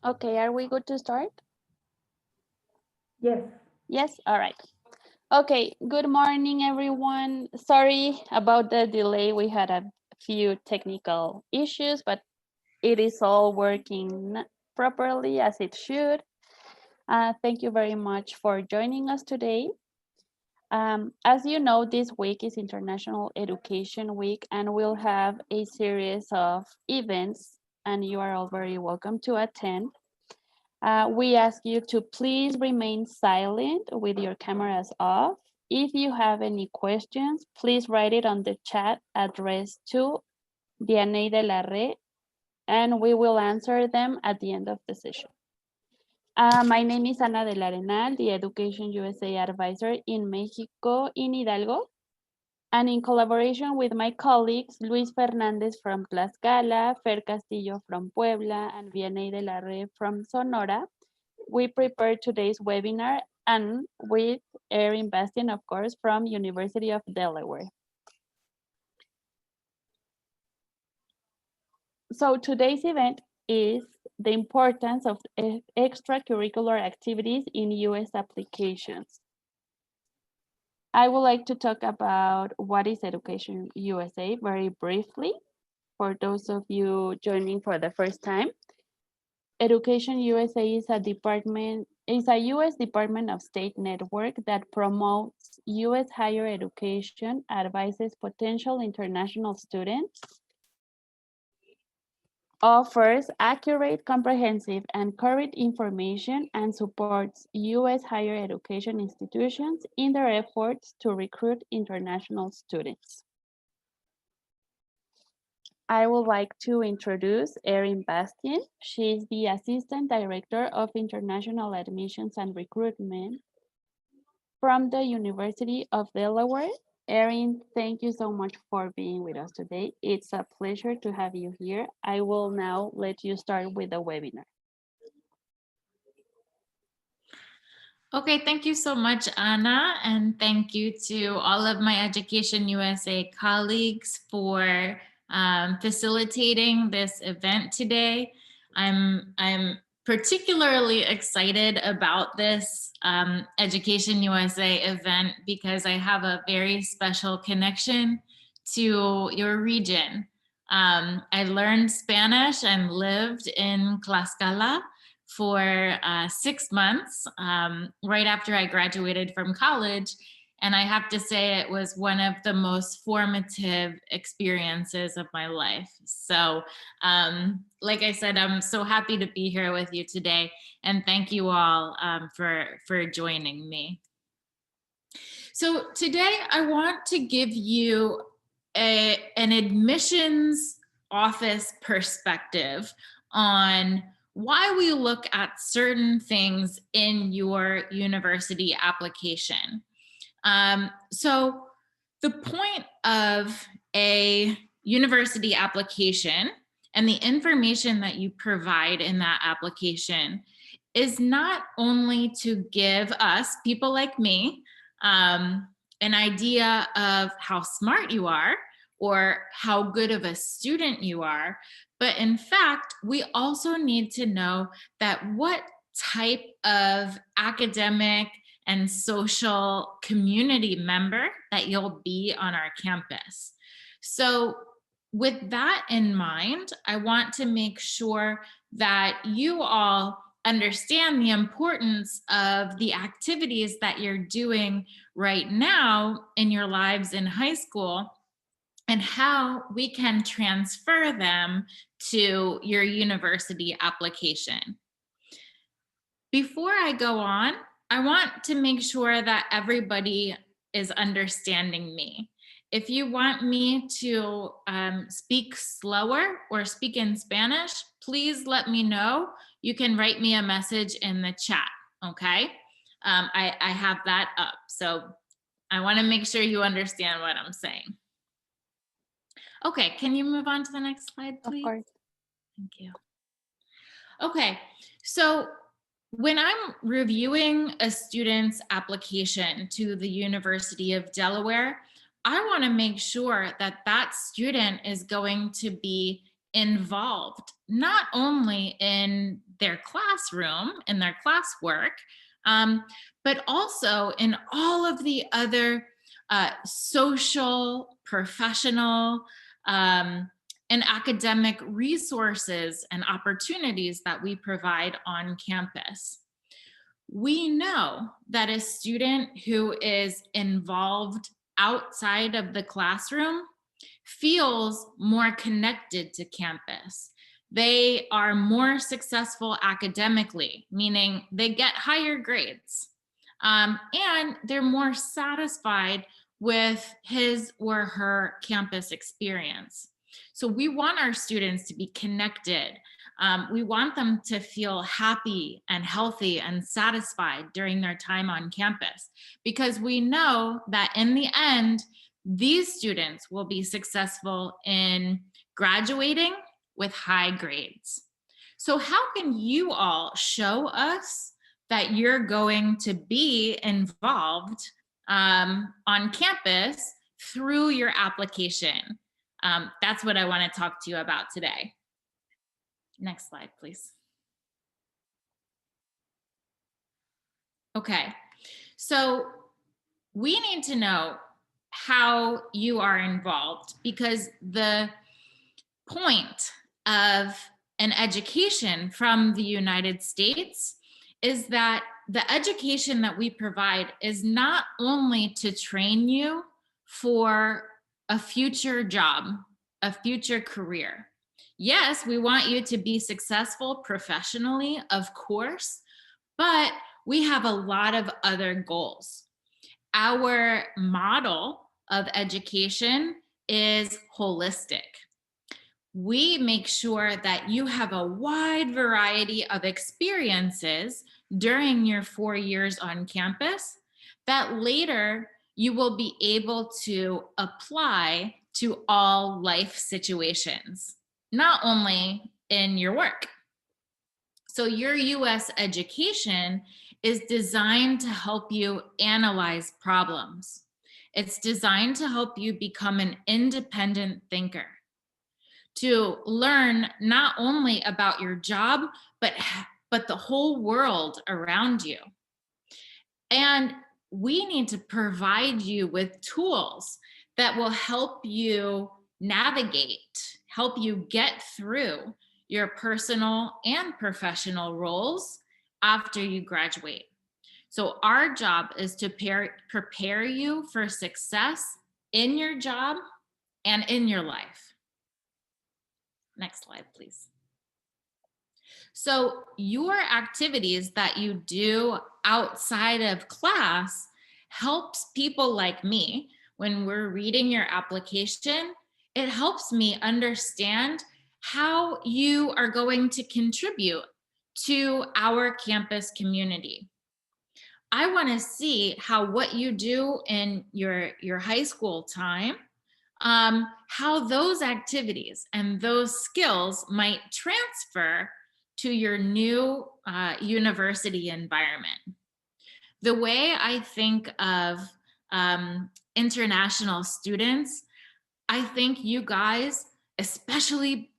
Okay, are we good to start? Yes. Yes, all right. Okay, good morning, everyone. Sorry about the delay. We had a few technical issues, but it is all working properly as it should. Thank you very much for joining us today. As you know, this week is International Education Week, and we'll have a series of events, and you are all very welcome to attend. We ask you to please remain silent with your cameras off. If you have any questions, please write it on the chat addressed to Dianey de la Re, and we will answer them at the end of the session. My name is Ana del Arenal, the Education USA Advisor in Mexico, in Hidalgo. And in collaboration with my colleagues, Luis Fernandez from Tlaxcala, Fer Castillo from Puebla, and Vianey de la Re from Sonora, we prepared today's webinar, and with Erin Bastien, of course, from University of Delaware. So today's event is the importance of extracurricular activities in US applications. I would like to talk about what is Education USA very briefly for those of you joining for the first time. Education USA is a US Department of State network that promotes US higher education, advises potential international students, offers accurate, comprehensive, and current information, and supports US higher education institutions in their efforts to recruit international students. I would like to introduce Erin Bastien. She is the Assistant Director of International Admissions and Recruitment from the University of Delaware. Erin, thank you so much for being with us today. It's a pleasure to have you here. I will now let you start with the webinar. Okay, thank you so much, Anna, and thank you to all of my Education USA colleagues for facilitating this event today. I'm particularly excited about this Education USA event because I have a very special connection to your region. I learned Spanish and lived in Tlaxcala for 6 months right after I graduated from college. And I have to say it was one of the most formative experiences of my life. So like I said, I'm so happy to be here with you today. And thank you all for joining me. So today I want to give you an admissions office perspective on why we look at certain things in your university application. So the point of a university application and the information that you provide in that application is not only to give us, people like me, an idea of how smart you are or how good of a student you are, but in fact, we also need to know that what type of academic and social community member that you'll be on our campus. So with that in mind, I want to make sure that you all understand the importance of the activities that you're doing right now in your lives in high school and how we can transfer them to your university application. Before I go on, I want to make sure that everybody is understanding me. If you want me to speak slower or speak in Spanish, please let me know. You can write me a message in the chat, okay? I have that up. So I want to make sure you understand what I'm saying. Okay, can you move on to the next slide, please? Of course. Thank you. Okay, so when I'm reviewing a student's application to the University of Delaware, I want to make sure that that student is going to be involved, not only in their classroom, in their classwork, but also in all of the other social, professional, and academic resources and opportunities that we provide on campus. We know that a student who is involved outside of the classroom feels more connected to campus. They are more successful academically, meaning they get higher grades, and they're more satisfied with his or her campus experience. So we want our students to be connected. We want them to feel happy and healthy and satisfied during their time on campus, because we know that in the end, these students will be successful in graduating with high grades. So how can you all show us that you're going to be involved on campus through your application? That's what I want to talk to you about today. Next slide, please. Okay, so we need to know how you are involved, because the point of an education from the United States is that the education that we provide is not only to train you for a future job, a future career. Yes, we want you to be successful professionally, of course, but we have a lot of other goals. Our model of education is holistic. We make sure that you have a wide variety of experiences during your 4 years on campus that later you will be able to apply to all life situations, not only in your work. So your US education is designed to help you analyze problems. It's designed to help you become an independent thinker, to learn not only about your job, but the whole world around you. And we need to provide you with tools that will help you navigate, help you get through your personal and professional roles after you graduate. So our job is to prepare you for success in your job and in your life. Next slide, please. So your activities that you do outside of class helps people like me. When we're reading your application, it helps me understand how you are going to contribute to our campus community. I want to see how what you do in your high school time, how those activities and those skills might transfer to your new university environment. The way I think of international students, I think you guys, especially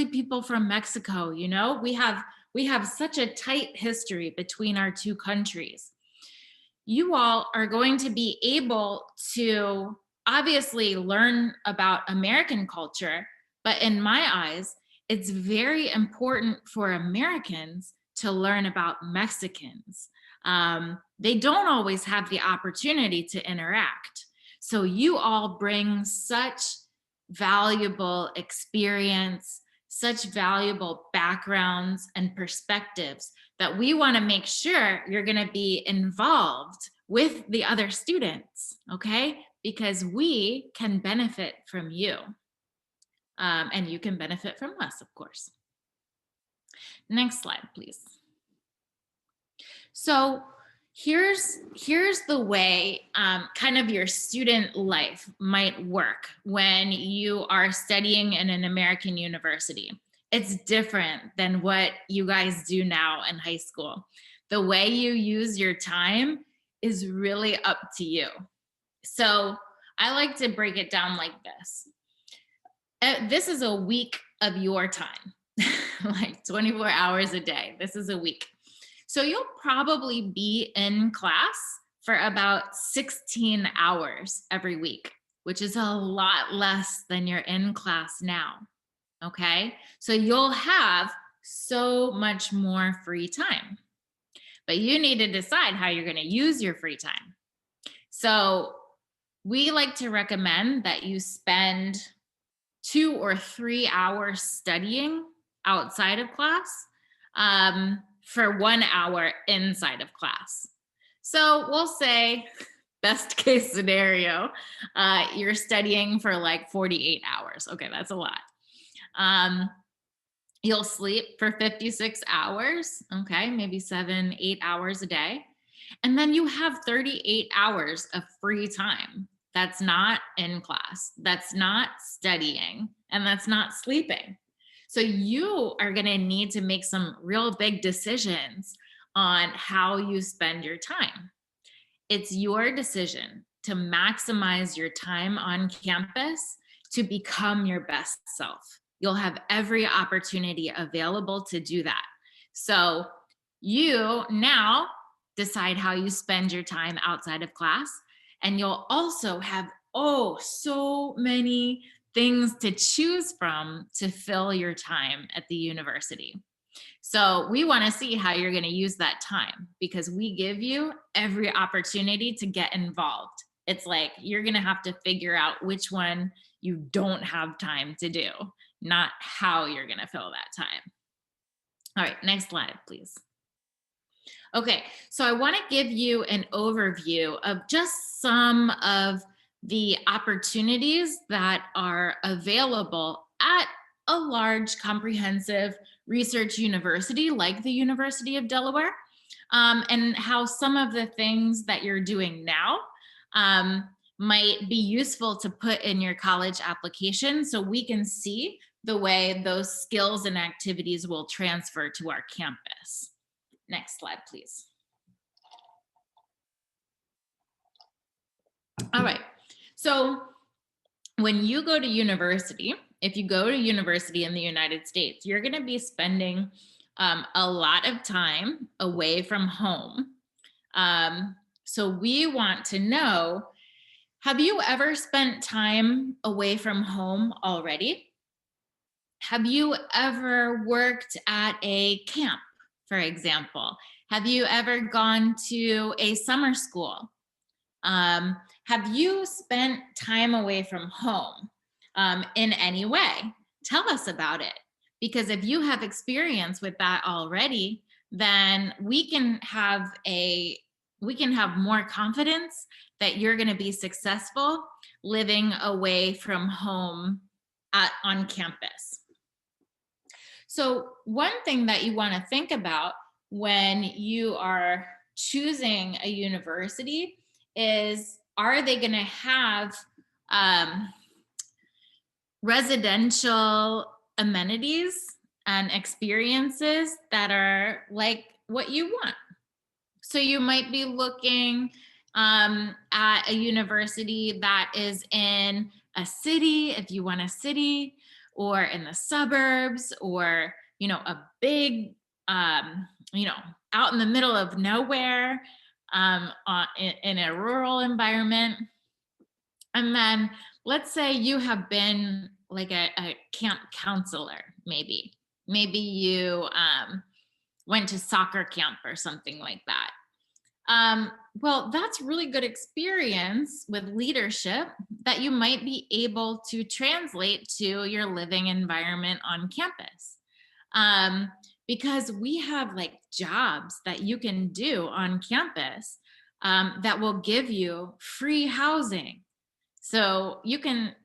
people from Mexico, you know, we have such a tight history between our two countries. You all are going to be able to obviously learn about American culture, but in my eyes, it's very important for Americans to learn about Mexicans. They don't always have the opportunity to interact. So you all bring such valuable experience, such valuable backgrounds and perspectives that we want to make sure you're going to be involved with the other students, okay? Because we can benefit from you. And you can benefit from us, of course. Next slide, please. So here's the way kind of your student life might work when you are studying in an American university. It's different than what you guys do now in high school. The way you use your time is really up to you. So I like to break it down like this. This is a week of your time. like 24 hours a day. This is a week. So you'll probably be in class for about 16 hours every week, which is a lot less than you're in class now. Okay. So you'll have so much more free time, but you need to decide how you're going to use your free time. So we like to recommend that you spend 2 or 3 hours studying outside of class for 1 hour inside of class. So we'll say best case scenario, you're studying for like 48 hours. Okay, that's a lot. You'll sleep for 56 hours, okay, maybe 7, 8 hours a day. And then you have 38 hours of free time. That's not in class, that's not studying, and that's not sleeping. So you are going to need to make some real big decisions on how you spend your time. It's your decision to maximize your time on campus to become your best self. You'll have every opportunity available to do that. So you now decide how you spend your time outside of class, and you'll also have so many things to choose from to fill your time at the university. So we want to see how you're going to use that time, because we give you every opportunity to get involved. It's like you're going to have to figure out which one you don't have time to do, not how you're going to fill that time. All right, next slide, please. Okay, so I want to give you an overview of just some of the opportunities that are available at a large comprehensive research university like the University of Delaware, and how some of the things that you're doing now might be useful to put in your college application, so we can see the way those skills and activities will transfer to our campus. Next slide, please. All right, so when you go to university, if you go to university in the United States, you're going to be spending a lot of time away from home. So we want to know, have you ever spent time away from home already? Have you ever worked at a camp, for example? Have you ever gone to a summer school? Have you spent time away from home in any way? Tell us about it. Because if you have experience with that already, then we can have more confidence that you're going to be successful living away from home on campus. So one thing that you want to think about when you are choosing a university is, are they going to have residential amenities and experiences that are like what you want? So you might be looking at a university that is in a city, if you want a city, or in the suburbs, or, a big, out in the middle of nowhere, in a rural environment. And then let's say you have been like a camp counselor, maybe you went to soccer camp or something like that. Well, that's really good experience with leadership that you might be able to translate to your living environment on campus. Because we have like jobs that you can do on campus that will give you free housing. So you can,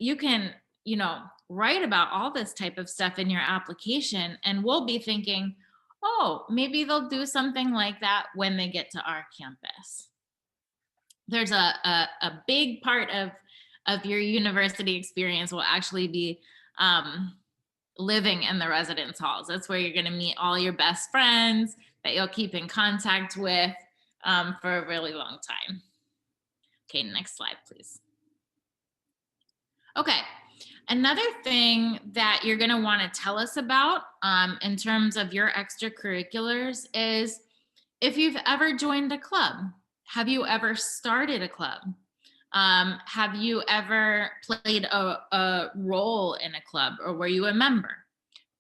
write about all this type of stuff in your application, and we'll be thinking, oh, maybe they'll do something like that when they get to our campus. There's a big part of your university experience will actually be living in the residence halls. That's where you're going to meet all your best friends that you'll keep in contact with for a really long time. Okay, next slide, please. Okay, Another thing that you're going to want to tell us about in terms of your extracurriculars is if you've ever joined a club. Have you ever started a club? Have you ever played a role in a club, or were you a member?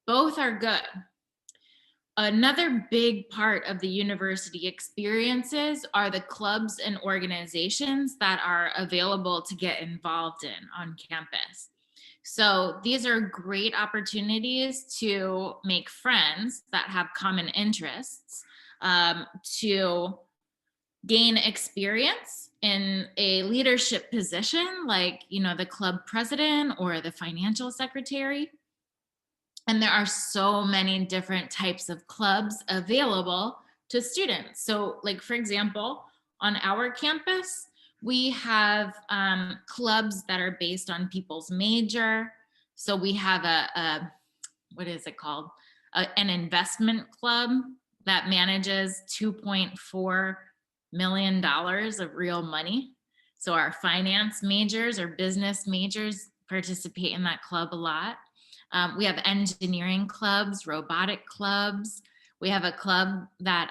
Both are good. Another big part of the university experiences are the clubs and organizations that are available to get involved in on campus. So these are great opportunities to make friends that have common interests, to gain experience in a leadership position like, the club president or the financial secretary. And there are so many different types of clubs available to students. So, like, for example, on our campus, we have clubs that are based on people's major. So we have what is it called? An investment club that manages $2.4 million of real money. So our finance majors or business majors participate in that club a lot. We have engineering clubs, robotic clubs. We have a club that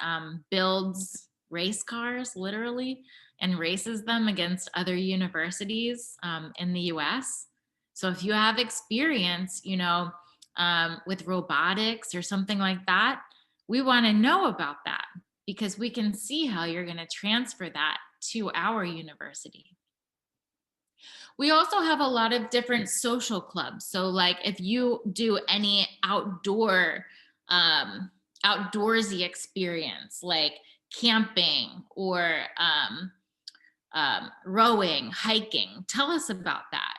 builds race cars, literally, and races them against other universities in the US. So if you have experience, with robotics or something like that, we want to know about that because we can see how you're going to transfer that to our university. We also have a lot of different social clubs. So like if you do any outdoorsy experience like camping or rowing, hiking, tell us about that.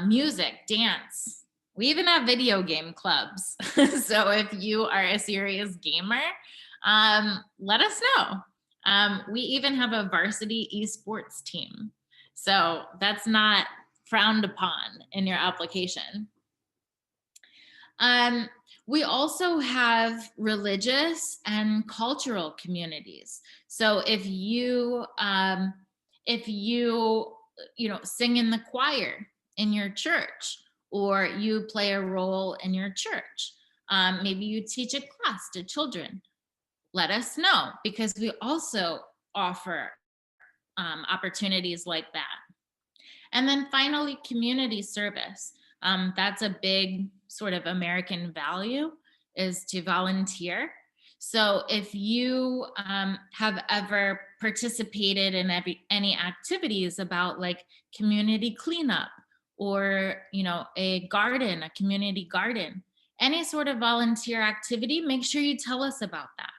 Music, dance. We even have video game clubs. So if you are a serious gamer, let us know. We even have a varsity esports team. So that's not frowned upon in your application. We also have religious and cultural communities. So if you sing in the choir in your church, or you play a role in your church, maybe you teach a class to children, let us know because we also offer opportunities like that. And then finally, community service. That's a big sort of American value, is to volunteer. So if you have ever participated in any activities about like community cleanup or, a community garden, any sort of volunteer activity, make sure you tell us about that.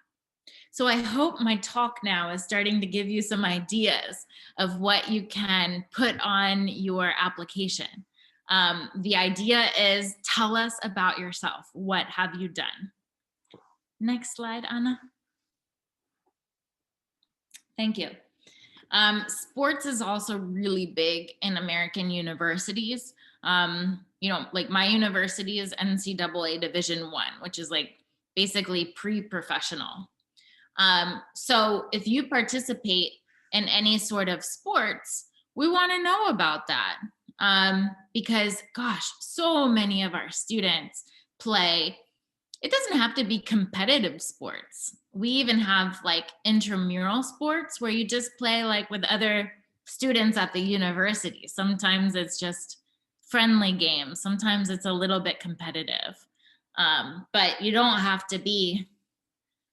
So I hope my talk now is starting to give you some ideas of what you can put on your application. The idea is tell us about yourself. What have you done? Next slide, Anna. Thank you. Sports is also really big in American universities. Like my university is NCAA Division I, which is like basically pre-professional. So if you participate in any sort of sports, we want to know about that. Because gosh, so many of our students play. It doesn't have to be competitive sports. We even have like intramural sports where you just play like with other students at the university. Sometimes it's just friendly games. Sometimes it's a little bit competitive. But you don't have to be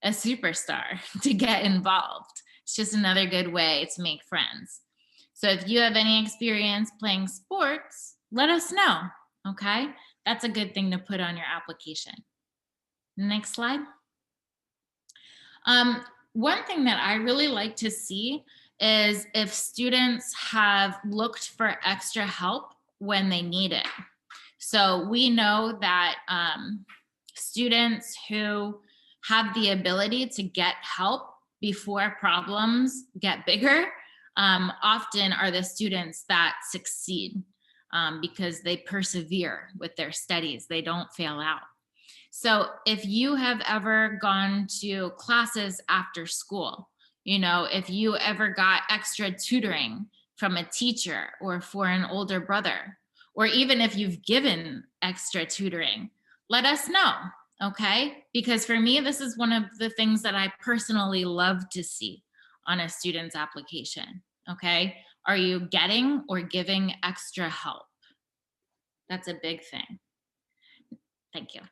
a superstar to get involved. It's just another good way to make friends. So if you have any experience playing sports, let us know, okay? That's a good thing to put on your application. Next slide. One thing that I really like to see is if students have looked for extra help when they need it. So we know that students who have the ability to get help before problems get bigger often are the students that succeed because they persevere with their studies. They don't fail out. So if you have ever gone to classes after school, if you ever got extra tutoring from a teacher or for an older brother, or even if you've given extra tutoring, let us know, okay? Because for me, this is one of the things that I personally love to see on a student's application, okay? Are you getting or giving extra help? That's a big thing. Thank you.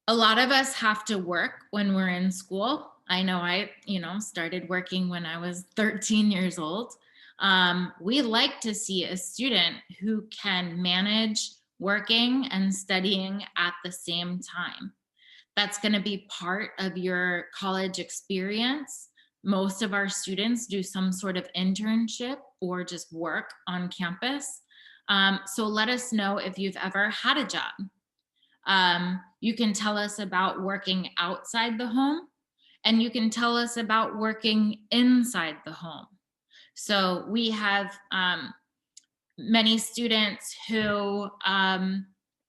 A lot of us have to work when we're in school. I know I, started working when I was 13 years old. We like to see a student who can manage working and studying at the same time. That's going to be part of your college experience. Most of our students do some sort of internship or just work on campus. So let us know if you've ever had a job. You can tell us about working outside the home, and you can tell us about working inside the home. So we have many students who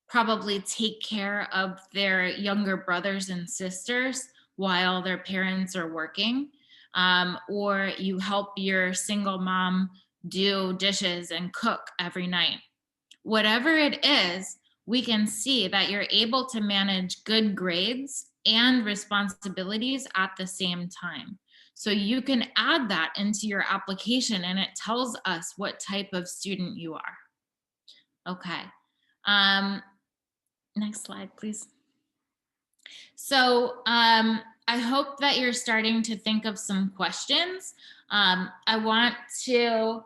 probably take care of their younger brothers and sisters while their parents are working, or you help your single mom do dishes and cook every night. Whatever it is, we can see that you're able to manage good grades and responsibilities at the same time. So you can add that into your application and it tells us what type of student you are. Okay. Next slide, please. So I hope that you're starting to think of some questions. I want to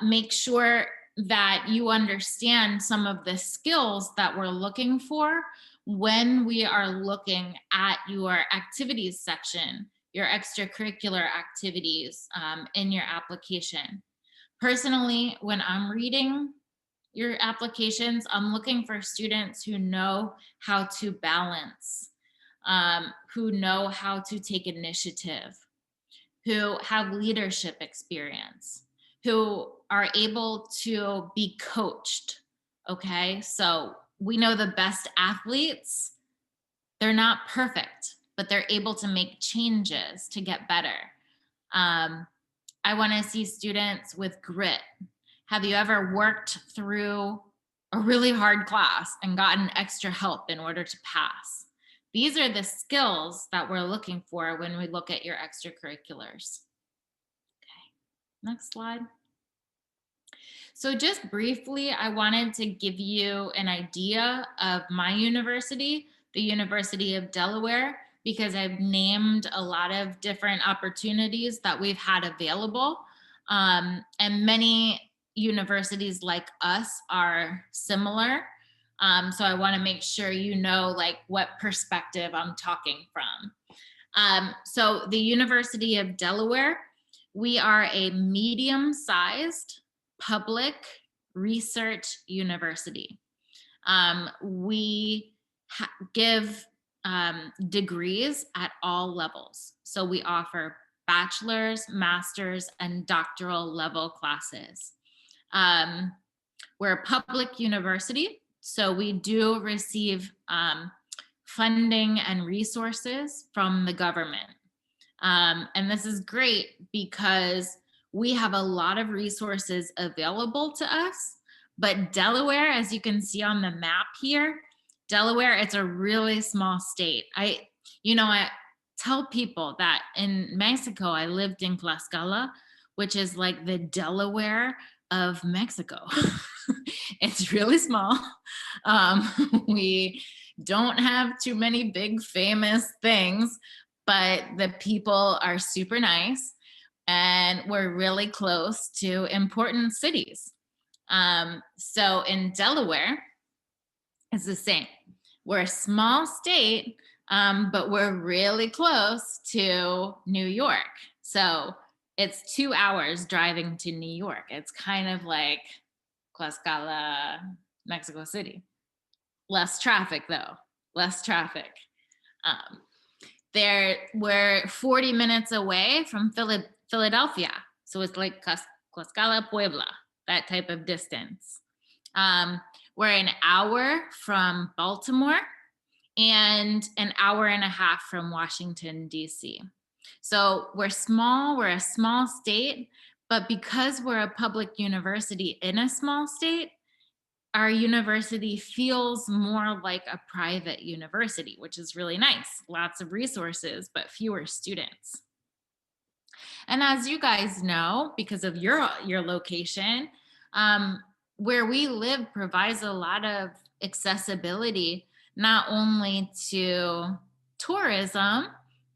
make sure that you understand some of the skills that we're looking for when we are looking at your activities section, your extracurricular activities in your application. Personally, when I'm reading your applications, I'm looking for students who know how to balance, who know how to take initiative, who have leadership experience, who are able to be coached, okay? So we know the best athletes, they're not perfect, but they're able to make changes to get better. I wanna see students with grit. Have you ever worked through a really hard class and gotten extra help in order to pass? These are the skills that we're looking for when we look at your extracurriculars. Next slide. So just briefly, I wanted to give you an idea of my university, the University of Delaware, because I've named a lot of different opportunities that we've had available. And many universities like us are similar. So I want to make sure you know like what perspective I'm talking from. So the University of Delaware, we are a medium-sized public research university. We give degrees at all levels. So we offer bachelor's, master's, and doctoral level classes. We're a public university, so we do receive funding and resources from the government. And this is great because we have a lot of resources available to us, but Delaware, as you can see on the map here, Delaware, it's a really small state. I tell people that in Mexico, I lived in Tlaxcala, which is like the Delaware of Mexico. It's really small. We don't have too many big famous things, but the people are super nice and we're really close to important cities. So in Delaware, it's the same. We're a small state, but we're really close to New York. So it's 2 hours driving to New York. It's kind of like Tlaxcala, Mexico City. Less traffic though, less traffic. We're 40 minutes away from Philadelphia. So it's like Tlaxcala, Puebla, that type of distance. We're an hour from Baltimore and an hour and a half from Washington, D.C. So we're small, we're a small state, But because we're a public university in a small state, our university feels more like a private university, which is really nice. Lots of resources, but fewer students. And as you guys know, because of your location, where we live provides a lot of accessibility, not only to tourism,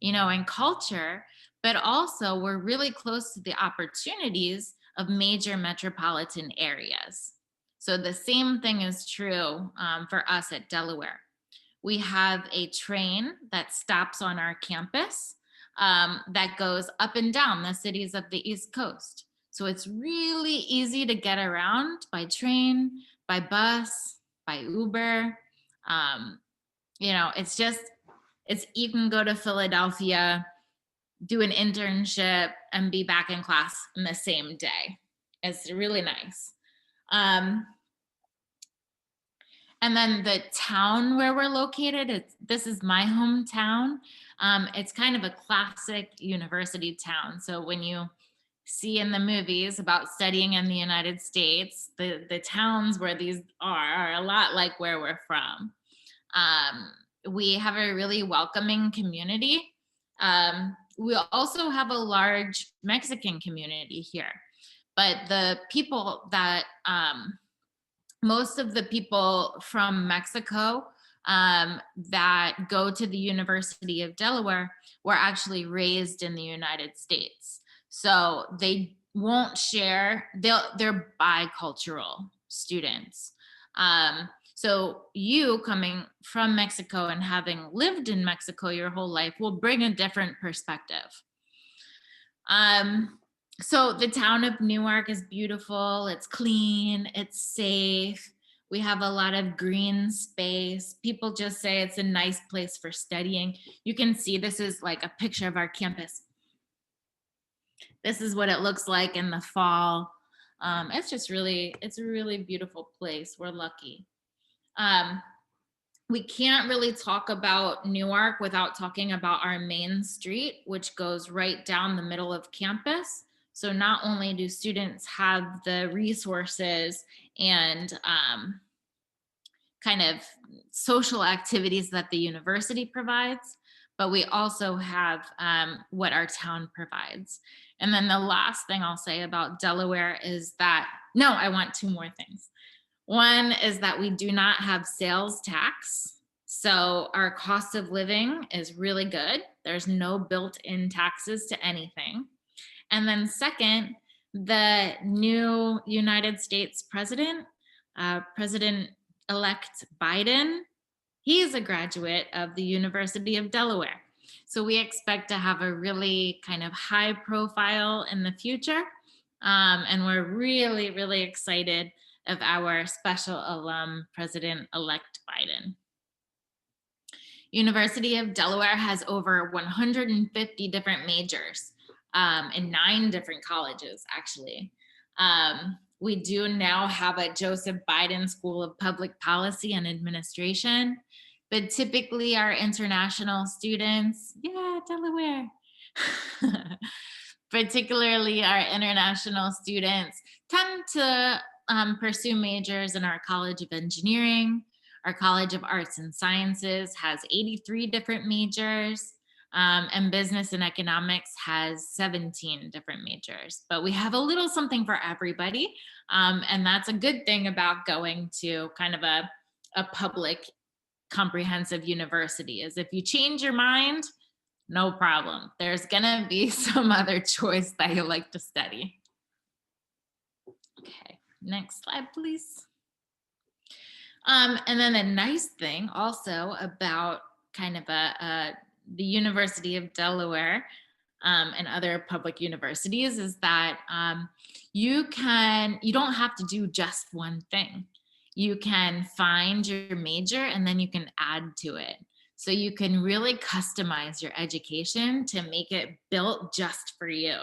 and culture, but also we're really close to the opportunities of major metropolitan areas. So the same thing is true for us at Delaware. We have a train that stops on our campus that goes up and down the cities of the East Coast. So it's really easy to get around by train, by bus, by Uber. Um, you can go to Philadelphia, do an internship, and be back in class in the same day. It's really nice. And then the town where we're located, this is my hometown. It's kind of a classic university town. So when you see in the movies about studying in the United States, the towns where these are a lot like where we're from. We have a really welcoming community. We also have a large Mexican community here. But the people that most of the people from Mexico that go to the University of Delaware were actually raised in the United States. So they won't share, they're bicultural students. So you coming from Mexico and having lived in Mexico your whole life will bring a different perspective. So the town of Newark is beautiful. It's clean. It's safe. We have a lot of green space. People just say it's a nice place for studying. You can see this is like a picture of our campus. This is what it looks like in the fall. It's a really beautiful place. We're lucky. We can't really talk about Newark without talking about our main street, which goes right down the middle of campus. So not only do students have the resources and kind of social activities that the university provides, but we also have what our town provides. And then the last thing I'll say about Delaware is that, no, I want two more things. One is that we do not have sales tax. So our cost of living is really good. There's no built-in taxes to anything. And then second, the new United States president, President-elect Biden, he is a graduate of the University of Delaware. So we expect to have a really kind of high profile in the future. And we're really, really excited of our special alum, President-elect Biden. University of Delaware has over 150 different majors in 9 different colleges, actually. We do now have a Joseph Biden School of Public Policy and Administration, but typically our international students, yeah, Delaware, particularly our international students tend to pursue majors in our College of Engineering. Our College of Arts and Sciences has 83 different majors, and Business and Economics has 17 different majors. But we have a little something for everybody, and that's a good thing about going to kind of a public comprehensive university, is if you change your mind, no problem. There's gonna be some other choice that you like to study. Okay, next slide, please. And then the nice thing also about kind of the University of Delaware and other public universities is that you don't have to do just one thing. You can find your major and then you can add to it. So you can really customize your education to make it built just for you.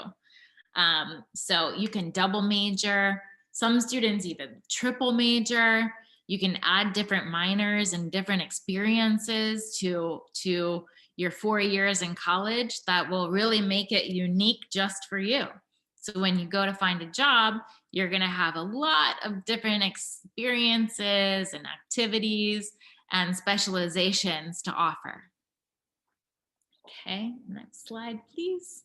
So you can double major. Some students even triple major. You can add different minors and different experiences to your 4 years in college that will really make it unique just for you. So when you go to find a job, you're going to have a lot of different experiences and activities and specializations to offer. Okay, next slide, please.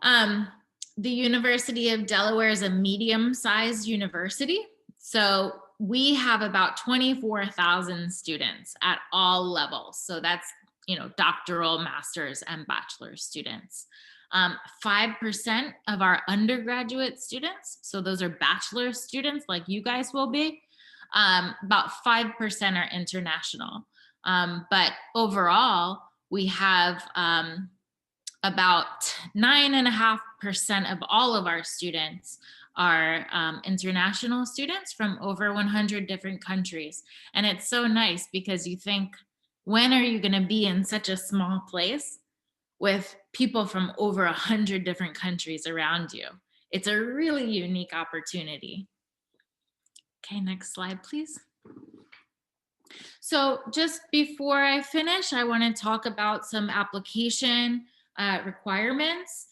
The University of Delaware is a medium-sized university. So we have about 24,000 students at all levels. So that's, doctoral, master's, and bachelor students. 5% of our undergraduate students, so those are bachelor students like you guys will be, about 5% are international. But overall, we have about 9.5% of all of our students are international students from over 100 different countries. And it's so nice because you think, when are you going to be in such a small place with people from over 100 different countries around you? It's a really unique opportunity. Okay, next slide, please. So just before I finish, I want to talk about some application requirements.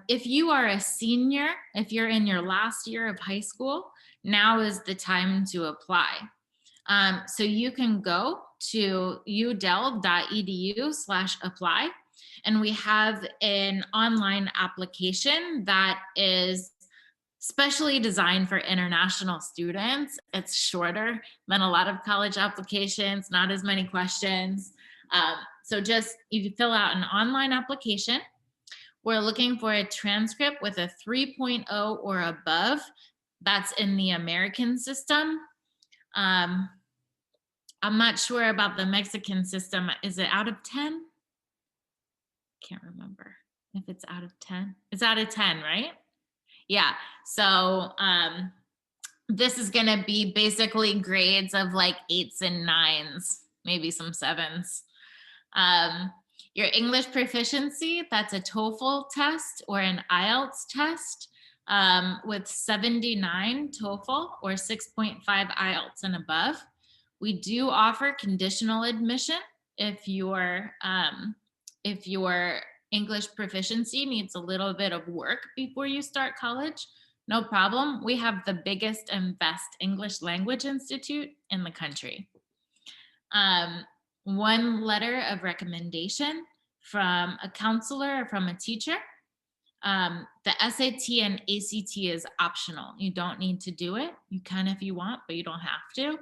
If you are a senior, if you're in your last year of high school, now is the time to apply. So you can go to udel.edu/apply, and we have an online application that is specially designed for international students. It's shorter than a lot of college applications, not as many questions. So just, you fill out an online application. We're looking for a transcript with a 3.0 or above. That's in the American system. I'm not sure about the Mexican system. Is it out of 10? Can't remember if it's out of 10. It's out of 10, right? Yeah. So this is going to be basically grades of like 8s and 9s, maybe some 7s. Your English proficiency, that's a TOEFL test or an IELTS test with 79 TOEFL or 6.5 IELTS and above. We do offer conditional admission if your English proficiency needs a little bit of work before you start college. No problem. We have the biggest and best English language institute in the country. One letter of recommendation from a counselor or from a teacher. The SAT and ACT is optional. You don't need to do it. You can if you want, but you don't have to.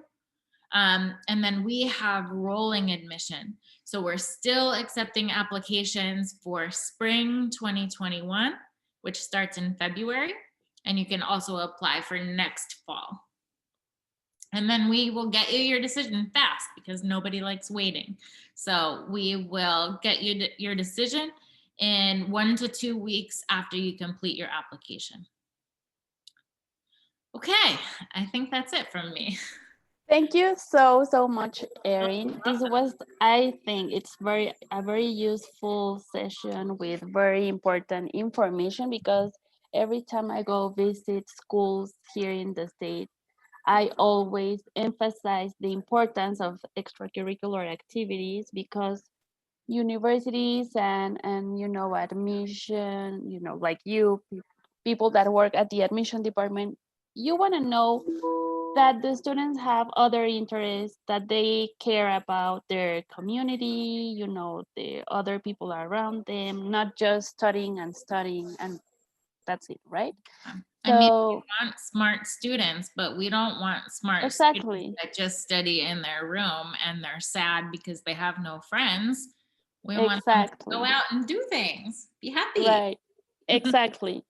And then we have rolling admission. So we're still accepting applications for spring 2021, which starts in February. And you can also apply for next fall. And then we will get you your decision fast because nobody likes waiting. So we will get you your decision in 1 to 2 weeks after you complete your application. Okay, I think that's it from me. Thank you so much, Erin. This was, I think it's a very useful session with very important information, because every time I go visit schools here in the state, I always emphasize the importance of extracurricular activities, because universities and admission, like people that work at the admission department, you want to know that the students have other interests, that they care about their community, the other people around them, not just studying and that's it, right? I mean, we want smart students, but we don't want smart students Exactly. that just study in their room and they're sad because they have no friends. We want them to go Exactly. out and do things, be happy. Right. Exactly.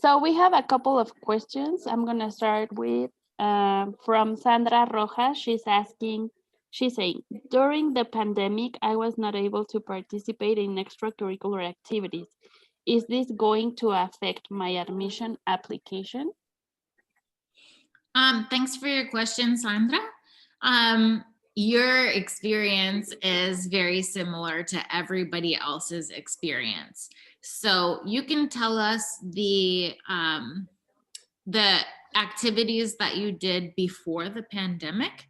So we have a couple of questions. I'm gonna start with from Sandra Rojas. She's saying, during the pandemic, I was not able to participate in extracurricular activities. Is this going to affect my admission application? Thanks for your question, Sandra. Your experience is very similar to everybody else's experience. So you can tell us the activities that you did before the pandemic.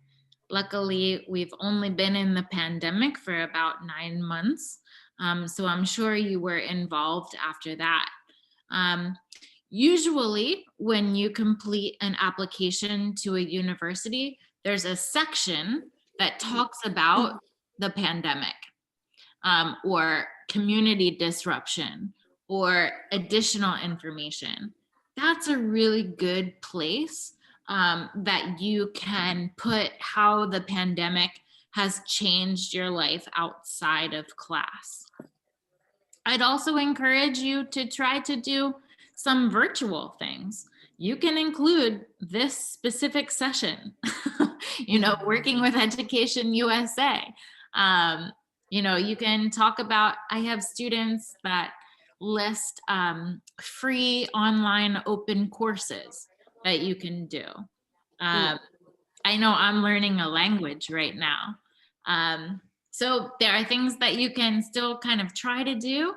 Luckily, we've only been in the pandemic for about 9 months. So I'm sure you were involved after that. Usually, when you complete an application to a university, there's a section that talks about the pandemic, or community disruption, or additional information. That's a really good place that you can put how the pandemic has changed your life outside of class. I'd also encourage you to try to do some virtual things. You can include this specific session, working with Education USA. You can talk about, I have students that list free online open courses that you can do. I know I'm learning a language right now. So there are things that you can still kind of try to do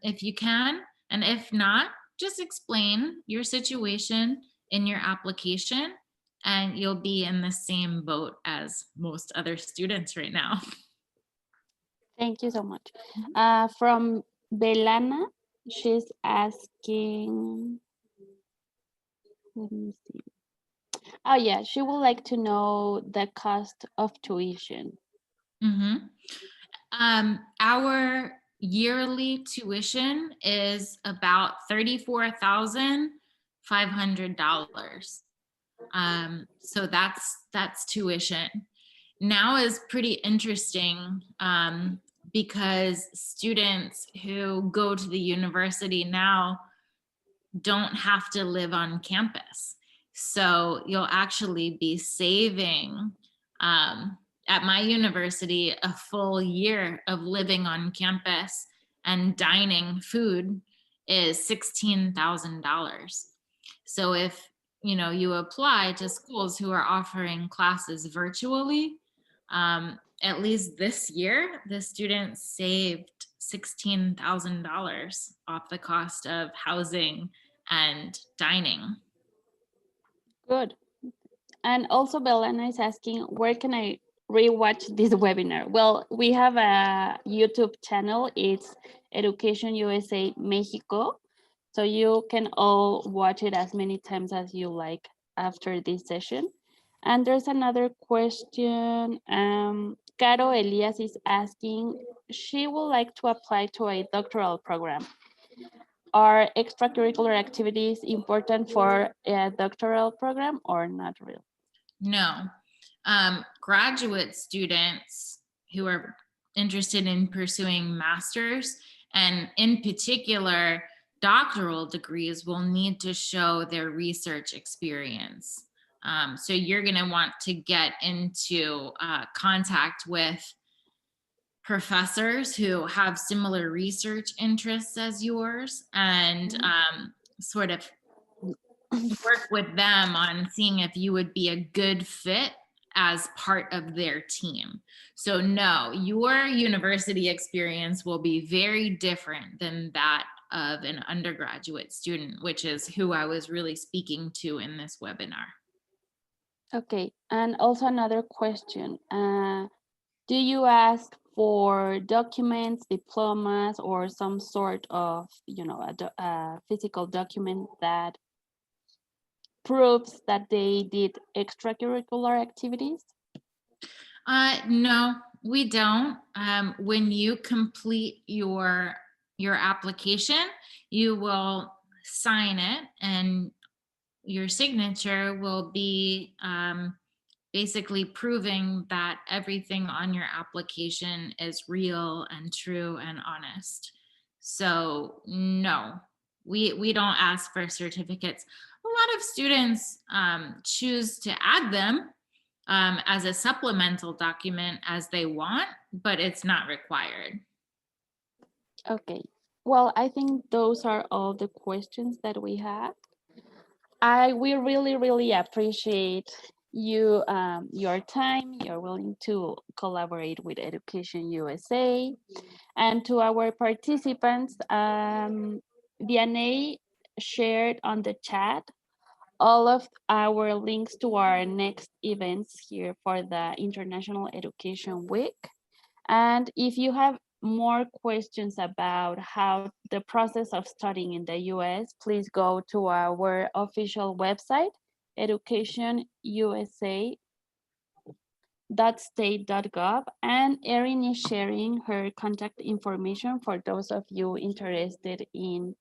if you can. And if not, just explain your situation in your application and you'll be in the same boat as most other students right now. Thank you so much. From Belana, she's asking, let me see. Oh yeah, she would like to know the cost of tuition. Our yearly tuition is about $34,500. So that's tuition. Now is pretty interesting because students who go to the university now don't have to live on campus. So you'll actually be saving at my university a full year of living on campus, and dining food is $16,000. So if you apply to schools who are offering classes virtually, at least this year, the students saved $16,000 off the cost of housing and dining. Good. And also Belana is asking, where can I rewatch this webinar? Well, we have a YouTube channel. It's Education USA Mexico. So you can all watch it as many times as you like after this session. And there's another question. Caro Elias is asking, she would like to apply to a doctoral program. Are extracurricular activities important for a doctoral program or not really? No. Graduate students who are interested in pursuing masters, and in particular, doctoral degrees, will need to show their research experience. So you're going to want to get into contact with professors who have similar research interests as yours, and sort of work with them on seeing if you would be a good fit as part of their team. So no, your university experience will be very different than that of an undergraduate student, which is who I was really speaking to in this webinar. Okay, and also another question. Do you ask for documents, diplomas, or some sort of, a physical document that proves that they did extracurricular activities? No, we don't. When you complete your application, you will sign it, and your signature will be basically proving that everything on your application is real and true and honest. So no, we don't ask for certificates. A lot of students choose to add them as a supplemental document as they want, but it's not required. Okay, well, I think those are all the questions that we have. We really appreciate you, your time. You're willing to collaborate with Education USA. And to our participants, Vianney shared on the chat all of our links to our next events here for the International Education Week. And if you have more questions about how the process of studying in the US, please go to our official website, educationusa.state.gov, and Erin is sharing her contact information for those of you interested in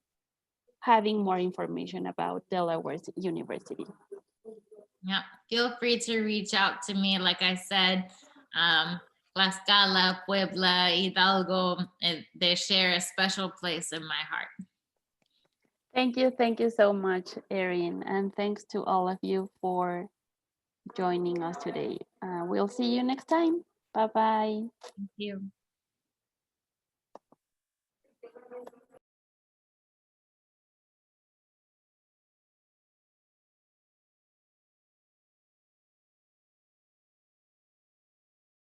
having more information about Delaware University. Yeah, feel free to reach out to me. Like I said, Tlaxcala, Puebla, Hidalgo, they share a special place in my heart. Thank you so much, Erin, and thanks to all of you for joining us today. We'll see you next time. Bye-bye. Thank you.